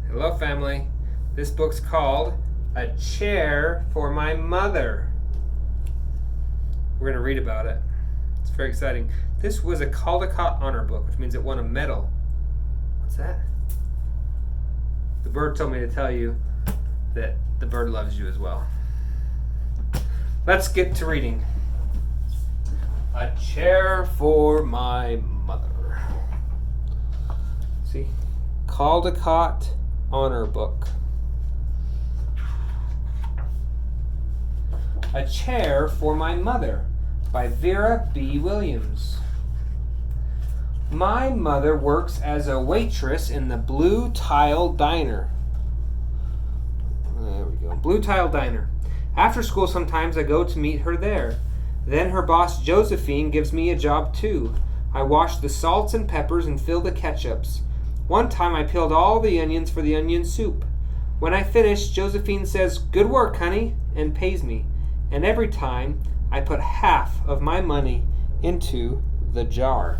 Hello, family. This book's called A Chair for My Mother. We're going to read about it. It's very exciting. This was a Caldecott Honor Book, which means it won a medal. What's that? The bird told me to tell you that the bird loves you as well. Let's get to reading. A Chair for My Mother. See? Caldecott Honor Book. A Chair for My Mother by Vera B. Williams. My mother works as a waitress in the Blue Tile Diner. There we go. Blue Tile Diner. After school, sometimes I go to meet her there. Then her boss, Josephine, gives me a job too. I wash the salts and peppers and fill the ketchups. One time I peeled all the onions for the onion soup. When I finish, Josephine says, "Good work, honey," and pays me. And every time, I put half of my money into the jar.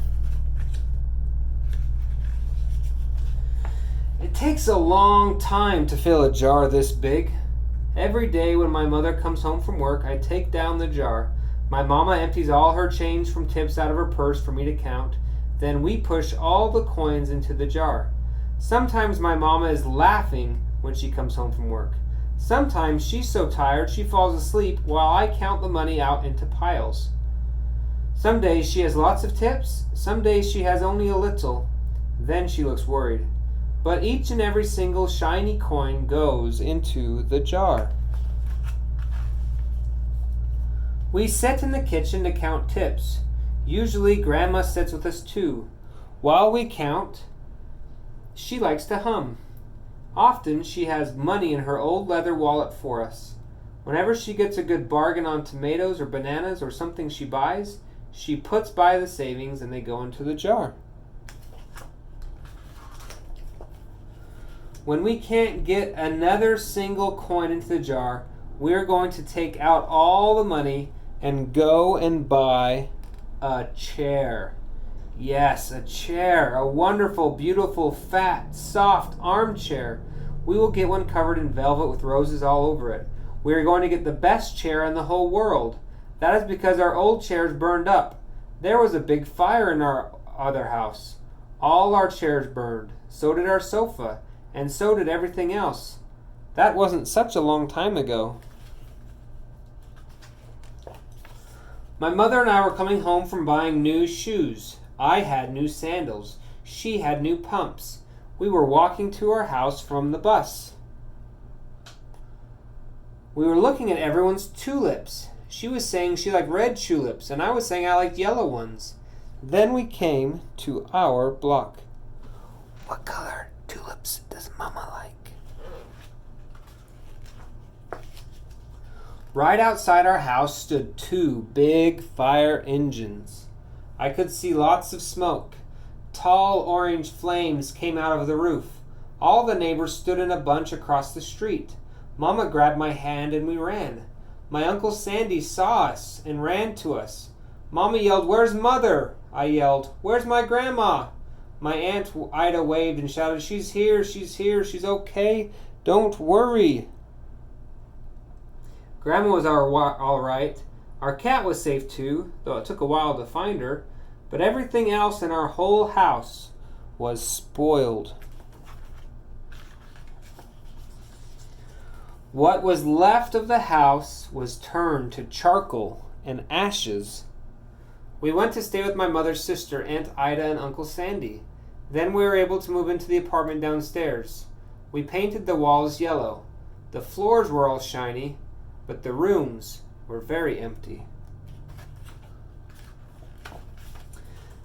It takes a long time to fill a jar this big. Every day when my mother comes home from work, I take down the jar. My mama empties all her change from tips out of her purse for me to count. Then we push all the coins into the jar. Sometimes my mama is laughing when she comes home from work. Sometimes she's so tired she falls asleep while I count the money out into piles. Some days she has lots of tips, some days she has only a little. Then she looks worried. But each and every single shiny coin goes into the jar. We sit in the kitchen to count tips. Usually Grandma sits with us too. While we count, she likes to hum. Often she has money in her old leather wallet for us. Whenever she gets a good bargain on tomatoes or bananas or something she buys, she puts by the savings and they go into the jar. When we can't get another single coin into the jar, we're going to take out all the money and go and buy a chair. Yes, a chair. A wonderful, beautiful, fat, soft armchair. We will get one covered in velvet with roses all over it. We are going to get the best chair in the whole world. That is because our old chairs burned up. There was a big fire in our other house. All our chairs burned. So did our sofa. And so did everything else. That wasn't such a long time ago. My mother and I were coming home from buying new shoes. I had new sandals. She had new pumps. We were walking to our house from the bus. We were looking at everyone's tulips. She was saying she liked red tulips, and I was saying I liked yellow ones. Then we came to our block. What color tulips does Mama like? Right outside our house stood two big fire engines. I could see lots of smoke. Tall orange flames came out of the roof. All the neighbors stood in a bunch across the street. Mama grabbed my hand and we ran. My Uncle Sandy saw us and ran to us. Mama yelled, "Where's Mother?" I yelled, "Where's my grandma?" My Aunt Ida waved and shouted, she's here, she's okay, don't worry." Grandma was all right. Our cat was safe too, though it took a while to find her. But everything else in our whole house was spoiled. What was left of the house was turned to charcoal and ashes. We went to stay with my mother's sister, Aunt Ida, and Uncle Sandy. Then we were able to move into the apartment downstairs. We painted the walls yellow. The floors were all shiny, but the rooms were very empty.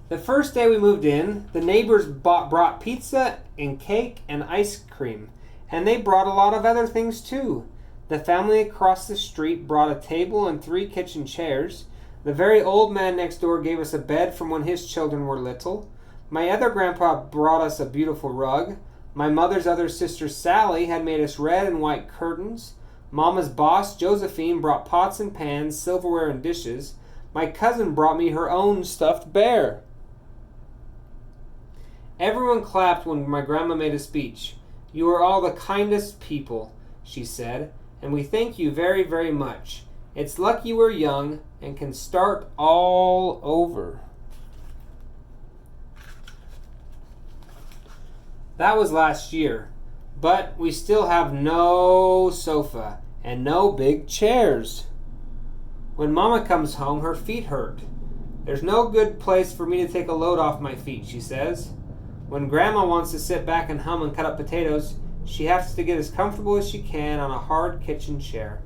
The first day we moved in, the neighbors brought pizza and cake and ice cream, and they brought a lot of other things too. The family across the street brought a table and 3 kitchen chairs. The very old man next door gave us a bed from when his children were little. My other grandpa brought us a beautiful rug. My mother's other sister, Sally, had made us red and white curtains. Mama's boss, Josephine, brought pots and pans, silverware and dishes. My cousin brought me her own stuffed bear. Everyone clapped when my grandma made a speech. "You are all the kindest people," she said, "and we thank you very, very much. It's lucky we're young and can start all over." That was last year, but we still have no sofa and no big chairs. When Mama comes home, her feet hurt. "There's no good place for me to take a load off my feet," she says. When Grandma wants to sit back and hum and cut up potatoes, she has to get as comfortable as she can on a hard kitchen chair.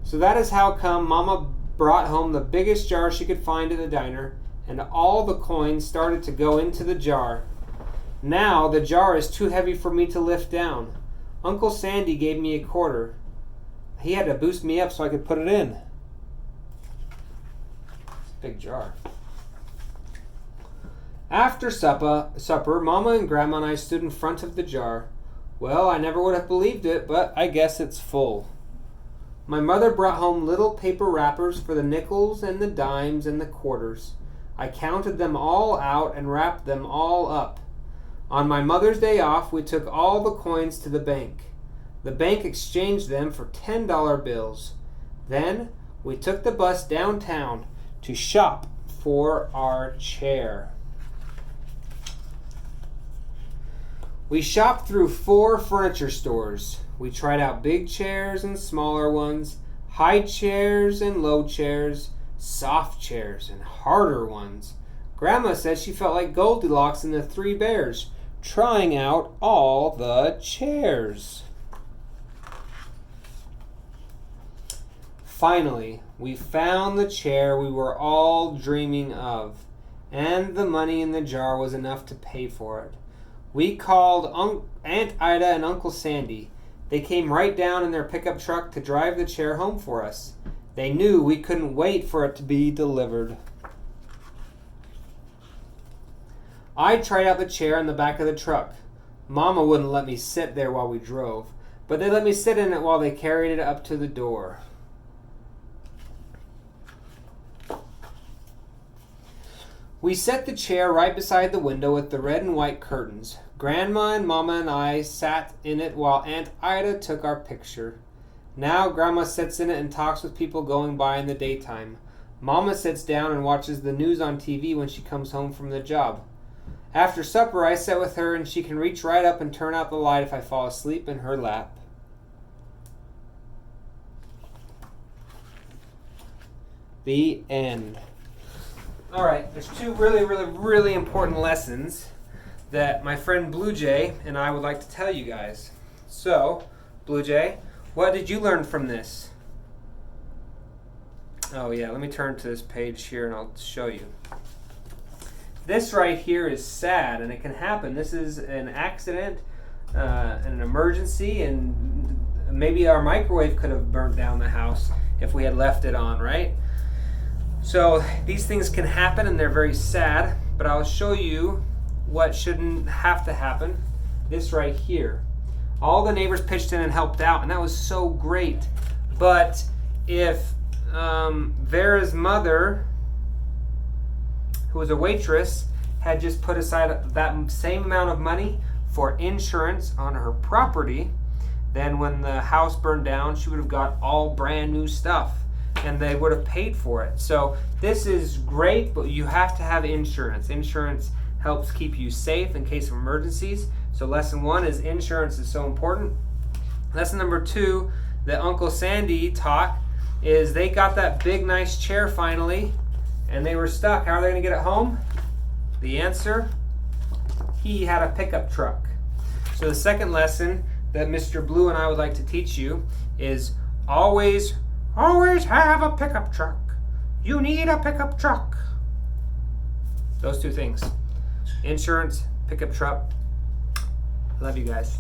So that is how come Mama brought home the biggest jar she could find at the diner, and all the coins started to go into the jar. Now the jar is too heavy for me to lift down. Uncle Sandy gave me a quarter. He had to boost me up so I could put it in. It's a big jar. After supper, Mama and Grandma and I stood in front of the jar. Well, I never would have believed it, but I guess it's full. My mother brought home little paper wrappers for the nickels and the dimes and the quarters. I counted them all out and wrapped them all up. On my Mother's Day off, we took all the coins to the bank. The bank exchanged them for $10 bills. Then we took the bus downtown to shop for our chair. We shopped through 4 furniture stores. We tried out big chairs and smaller ones, high chairs and low chairs, soft chairs and harder ones. Grandma said she felt like Goldilocks and the 3 bears, trying out all the chairs. Finally, we found the chair we were all dreaming of, and the money in the jar was enough to pay for it. We called Aunt Ida and Uncle Sandy. They came right down in their pickup truck to drive the chair home for us. They knew we couldn't wait for it to be delivered. I tried out the chair in the back of the truck. Mama wouldn't let me sit there while we drove, but they let me sit in it while they carried it up to the door. We set the chair right beside the window with the red and white curtains. Grandma and Mama and I sat in it while Aunt Ida took our picture. Now Grandma sits in it and talks with people going by in the daytime. Mama sits down and watches the news on TV when she comes home from the job. After supper, I sit with her and she can reach right up and turn out the light if I fall asleep in her lap. The end. All right, there's 2 really important lessons that my friend Blue Jay and I would like to tell you guys. So, Blue Jay, what did you learn from this? Oh yeah, let me turn to this page here and I'll show you. This right here is sad, and it can happen. This is an accident, an emergency, and maybe our microwave could have burnt down the house if we had left it on, right? So these things can happen, and they're very sad, but I'll show you what shouldn't have to happen. This right here. All the neighbors pitched in and helped out, and that was so great. But if Vera's mother, who was a waitress, had just put aside that same amount of money for insurance on her property, then when the house burned down, she would have got all brand new stuff and they would have paid for it. So this is great, but you have to have insurance. Insurance helps keep you safe in case of emergencies. So lesson 1 is insurance is so important. Lesson number 2 that Uncle Sandy taught is they got that big nice chair finally, and they were stuck. How are they going to get it home? The answer, he had a pickup truck. So the second lesson that Mr. Blue and I would like to teach you is always have a pickup truck. You need a pickup truck. Those 2 things. Insurance, pickup truck. Love you guys.